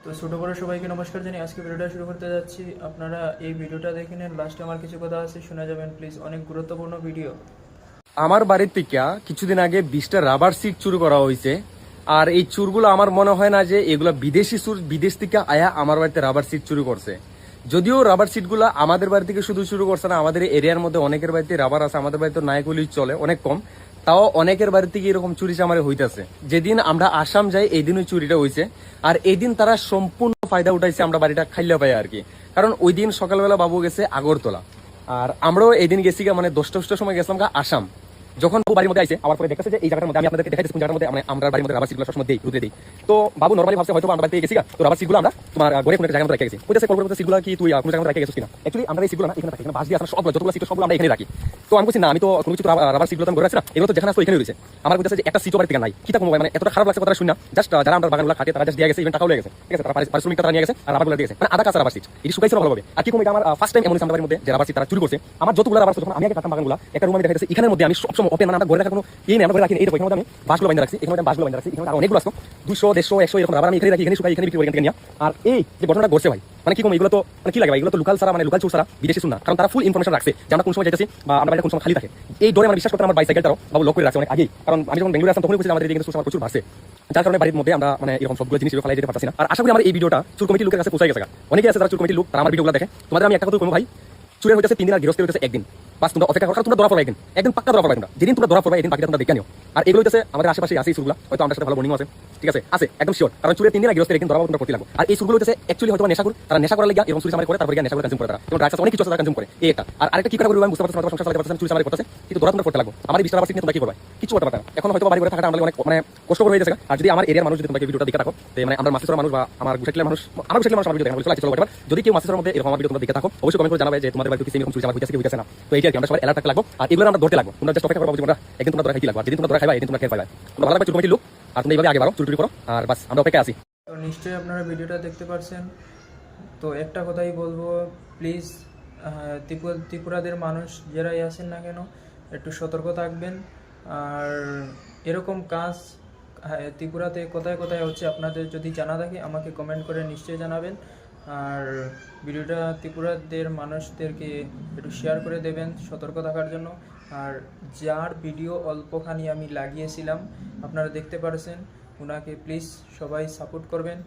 তো ছোটো বড়ো সবাইকে নমস্কার জানিয়ে আজকে ভিডিওটা শুরু করতে যাচ্ছি। আপনারা এই ভিডিওটা দেখে নেন, লাস্টে আমার কিছু কথা আছে শোনা যাবেন প্লিজ, অনেক গুরুত্বপূর্ণ ভিডিও। আমার বাড়ির থেকে কিছুদিন আগে 20টা রাবার সিট চুরি করা হয়েছে। আর এই চুরগুলো আমার মনে হয় না যে এগুলো বিদেশি চুর, বিদেশ থেকে আয়া আমার বাড়িতে রাবার সিট চুরি করছে। যদিও রাবার সিটগুলো আমাদের বাড়ি থেকে শুধু চুরি করছে না, আমাদের এরিয়ার মধ্যে অনেকের বাড়িতে রাবার আছে, আমাদের বাড়িতে নায়কগুলি চলে অনেক কম, তাও অনেকের বাড়ি থেকে এরকম চুরি চামারি হইতেছে। যেদিন আমরা আসাম যাই এই দিন ওই চুরিটা হয়েছে, আর এই দিন তারা সম্পূর্ণ ফায়দা উঠাইছে আমরা বাড়িটা খাইলে পাই আর কি। কারণ ওই দিন সকালবেলা বাবু গেছে আগরতলা, আর আমরাও এই দিন গেছি মানে 10টার সময় গেছিলাম আসাম। যখন বাবু বাড়ির মধ্যে আইছে আবার পরে দেখতেছে যে এই জায়গাটার মধ্যে আমি আপনাদেরকে দেখাইছি কোন জায়গার মধ্যে আমরা বাড়ির মধ্যে রাবার সিটগুলো সবসময় দেই, রুদে দেই। তো বাবু নরমালি ভাবছে হয়তো আমরা বাড়িতে গেছি, তো রাবার সিটগুলো আমরা তোমার ঘরে কোনো জায়গার মধ্যে রেখে গেছি। কইতেছে কল করতে সিটগুলো কি তুই কোন জায়গার মধ্যে রেখে গেছিস কিনা? অ্যাকচুয়ালি আমরা এই সিটগুলো না এখানে রাখি, এখানে বাস দিয়ে আসলে সবগুলো যতগুলো সিট সবগুলো আমরা এখানে রাখি। তো আমি বলছি না, আমি তো কোনো কিছু রাবার সিটগুলো তো ঘরে রাখছি না, এগুলো তো যেখানে আসতো এখানে রয়েছে। আমার কইতেছে যে একটা সিটও বাড়ি থেকে নাই, কি থাকবো মানে এতটা খারাপ লাগছে কথাটা শুনি না। জাস্ট যারা আমরা বাগানগুলো খাটে তারা জাস্ট দিয়ে গেছে, ইভেন টাকাও লেগে গেছে, ঠিক আছে, তারা পারিশ্রমিক তারা নিয়ে গেছে আর রাবারগুলো দিয়ে গেছে, মানে আধা কাঁচা রাবার সিট এটি শুকাইছে ভালোভাবে। আর কি কম, এটা আমার ফার্স্ট টাইম এমন আমার বাড়ির মধ্যে যে রাবার সিট তারা চুরি করছে। আমার যতগুলো রাবার যখন আমি আগে কাটতাম বাগানগুলো একটা রুম আমি দেখাইতেছি, এখানের মধ্যে আমি সবসময় ওপেন, মানে আমরা ঘরে রাখার কোনো এই নেই, আমরা ঘরে রাখি এই এখানে আমি বাসগুলো বাইন্ধে রাখছি, এখানে বাসগুলো বাইন্ধে রাখছি, এখানে আর অনেকগুলো আসতো 200 150 100 এরকম রাবার আমি এখানে রাখি, এখানে শুকাই, এখানে বিক্রি করি এখান থেকে নিয়ে। আর এই যে ঘটনাটা ঘটছে ভাই, মানে কি কম এগুলো তো মানে কি লাগে ভাই, এগুলো তো লোকাল ছাড়া মানে লোকাল চোর ছাড়া বিদেশি শুন না, কারণ তারা ফুল ইনফরমেশন রাখছে যে আমরা কোন সময় যাইতেছি বা আমরা বাড়িতে কোন সময় খালি থাকে। এই ডোরে মানে বিশ্বাস করতে আমার বাইসাইকেলটাও বাবু লক করে রাখছে অনেক আগেই, কারণ আমি যখন বেঙ্গলুরে আসতাম তখনই বুঝছি আমাদের এদিকে চোর প্রচুর ভাসছে, যার কারণে বাড়ির মধ্যে আমরা মানে এরকম সবগুলো জিনিস ফেলাই যেতে পারছি না। আর আশা করি আমার এই ভিডিওটা চুর কমিটির লোকের কাছে পৌঁছে গেছে। অনেকে আছে যারা চুর কমিটির লোক, তারা আমার ভিডিওগুলো দেখে। তোমাদের আমি একটা কথা বলবো ভাই, চুরের হইতেছে 3 দিন আর গৃহস্থের হইতেছে 1 দিন, বাস তোমরা অপেক্ষা করো, তোমরা ধরা পড়বে একদিন পাক্কা ধরা পড়বে তোমরা। যেদিন তোমরা ধরা পড়বে এদিন বাকিটা তোমরা দেখে নিও। আর এগুলো হইতেছে আমাদের আশেপাশে আছে এই চুরগুলো, হয়তো আমাদের সাথে ভালো বর্নিং আছে, ঠিক আছে আছে একদম শিওর, কারণ চুরের 3 দিন আর গৃহস্থের 1 দিন ধরা তোমরা করতে লাগবে। আর এই চুরগুলো হইতেছে অ্যাকচুয়ালি হয়তো নেশাখোর, তারা নেশা করার লাগা এবং চুরি চামারি করে, তারপরে গিয়ে নেশাগুলো কনজিউম করে, তারা এবং ড্রাগস অনেক কিছু তারা কনজিউম করে। এই একটা আর আরেকটা কি করে বলবো আমি বুঝতে পারছি না, সংসার চালাতে পারছেন চুরি চামারি করতেছে, কিন্তু ধরা তোমরা করতে লাগবে। আমার এই 20টা রাবার সিট নিয়ে তোমরা কি করবে? কিছু করতে পারবে না। এখন হয়তো বাড়ি ঘরে থাকাটা আমাদের অনেক মানে কষ্টকর হয়ে যাচ্ছে। আর যদি আমার এরিয়ার মানুষ যদি তোমরা ভিডিওটা দেখে থাকো, মানে আমরা মাসিসর মানুষ বা আমার গুছাইলে মানুষ, আমার গুছাইলে মানুষ আমার ভিডিও দেখে চলো চলো, যদি কেউ মাসিসর মধ্যে এরকম আমার ভিডিও তোমরা দেখে থাকো অবশ্যই কমেন্ট করে জানাবে যে তোমাদের বাড়িতে কিছু এরকম চুরি চামারি হইতেছে কি হইতেছে না। তো এই আর কি আমরা সবাই এলার্ট থাকতে লাগবো, আর এগুলো আমরা ধরতে লাগবো। তোমরা জাস্ট অপেক্ষা করো, তোমরা একদিন তোমরা ধরা খাইতে লাগবে, যেদিন তোমরা ধরা খাইবা এদিন তোমরা খেয়ে পাইবা। তোমরা ভালো লাগবে চুর কমিটির লোক, আর তোমরা এইভাবে আগে বাড়ো, চুরি করো, আর বাস আমরা অপেক্ষায় আছি। তো নিশ্চয়ই আপনারা ভিডিওটা দেখতে পারছেন। তো একটা কথাই বলবো, প্লিজ ত্রিপুরাদের মানুষ যারাই আছেন না কেন একটু সতর্ক থাকবেন। আর এরকম কাজ ত্রিপুরাতে কোথায় কোথায় হচ্ছে আপনাদের যদি জানা থাকে আমাকে কমেন্ট করে নিশ্চয়ই জানাবেন। আর ভিডিওটা ত্রিপুরাদের মানুষদেরকে একটু শেয়ার করে দেবেন সতর্ক থাকার জন্য। আর যার ভিডিও অল্পখানি আমি লাগিয়েছিলাম আপনারা দেখতে পারছেন, ওনাকে প্লিজ সবাই সাপোর্ট করবেন।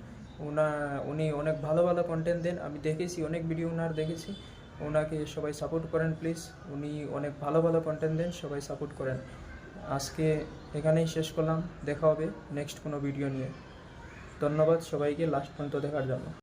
উনি অনেক ভালো ভালো কন্টেন্ট দেন, আমি দেখেছি অনেক ভিডিও ওনার দেখেছি, ওনাকে সবাই সাপোর্ট করেন প্লিজ। উনি অনেক ভালো ভালো কন্টেন্ট দেন, সবাই সাপোর্ট করেন। আজকে এখানেই শেষ করলাম, দেখা হবে নেক্সট কোনো ভিডিও নিয়ে। ধন্যবাদ সবাইকে লাস্ট পর্যন্ত দেখার জন্য।